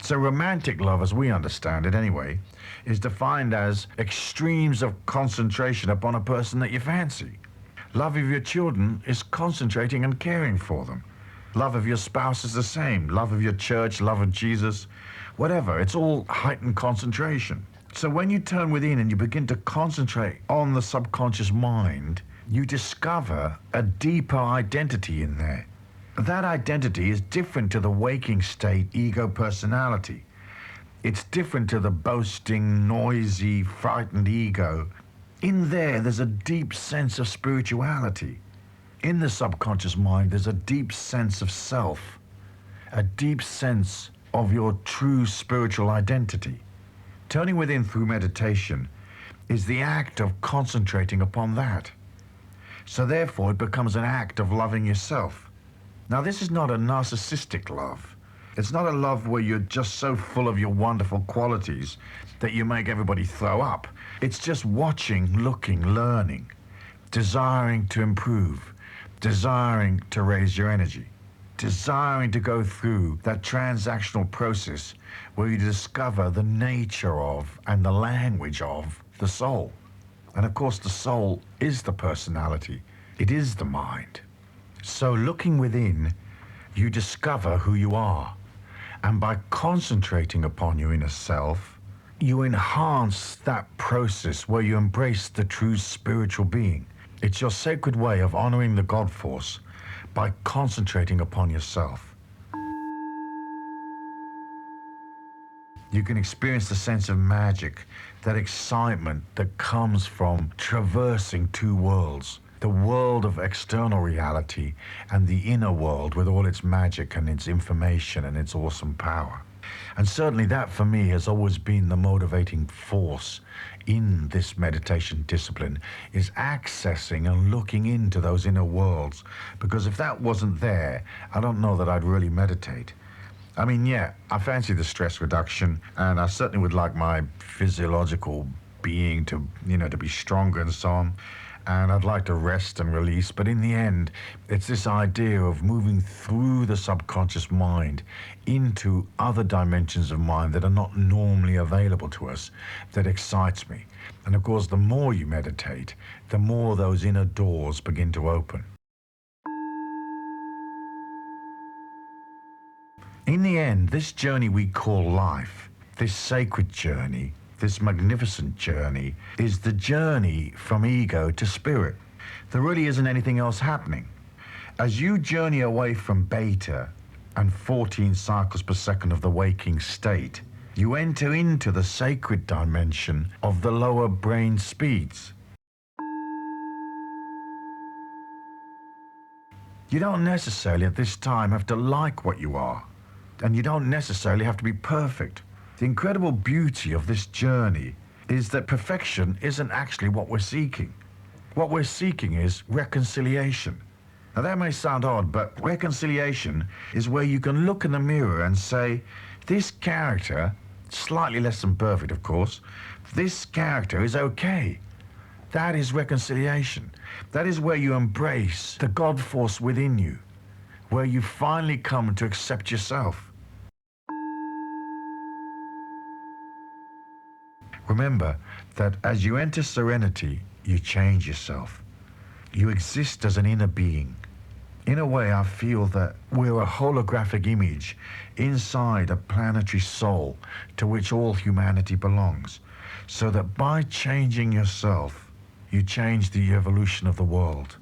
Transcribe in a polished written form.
So romantic love, as we understand it anyway, is defined as extremes of concentration upon a person that you fancy. Love of your children is concentrating and caring for them. Love of your spouse is the same. Love of your church, love of Jesus, whatever. It's all heightened concentration. So when you turn within and you begin to concentrate on the subconscious mind, you discover a deeper identity in there. That identity is different to the waking state ego personality. It's different to the boasting, noisy, frightened ego. In there's a deep sense of spirituality. In the subconscious mind, there's a deep sense of self, a deep sense of your true spiritual identity. Turning within through meditation is the act of concentrating upon that. So therefore, it becomes an act of loving yourself. Now, this is not a narcissistic love. It's not a love where you're just so full of your wonderful qualities that you make everybody throw up. It's just watching, looking, learning, desiring to improve, desiring to raise your energy, desiring to go through that transactional process where you discover the nature of and the language of the soul. And of course, the soul is the personality. It is the mind. So looking within, you discover who you are. And by concentrating upon your inner self, you enhance that process where you embrace the true spiritual being. It's your sacred way of honoring the God force by concentrating upon yourself. You can experience the sense of magic, that excitement that comes from traversing two worlds, the world of external reality and the inner world with all its magic and its information and its awesome power. And certainly that for me has always been the motivating force in this meditation discipline, is accessing and looking into those inner worlds. Because if that wasn't there, I don't know that I'd really meditate. I mean, yeah, I fancy the stress reduction, and I certainly would like my physiological being to, to be stronger and so on. And I'd like to rest and release, but in the end, it's this idea of moving through the subconscious mind into other dimensions of mind that are not normally available to us that excites me. And of course, the more you meditate, the more those inner doors begin to open. In the end, this journey we call life, this sacred journey, this magnificent journey, is the journey from ego to spirit. There really isn't anything else happening. As you journey away from beta and 14 cycles per second of the waking state, you enter into the sacred dimension of the lower brain speeds. You don't necessarily at this time have to like what you are, and you don't necessarily have to be perfect. The incredible beauty of this journey is that perfection isn't actually what we're seeking. What we're seeking is reconciliation. Now that may sound odd, but reconciliation is where you can look in the mirror and say, this character, slightly less than perfect of course, this character is okay. That is reconciliation. That is where you embrace the God force within you, where you finally come to accept yourself. Remember that as you enter serenity, you change yourself. You exist as an inner being. In a way, I feel that we're a holographic image inside a planetary soul to which all humanity belongs, so that by changing yourself, you change the evolution of the world.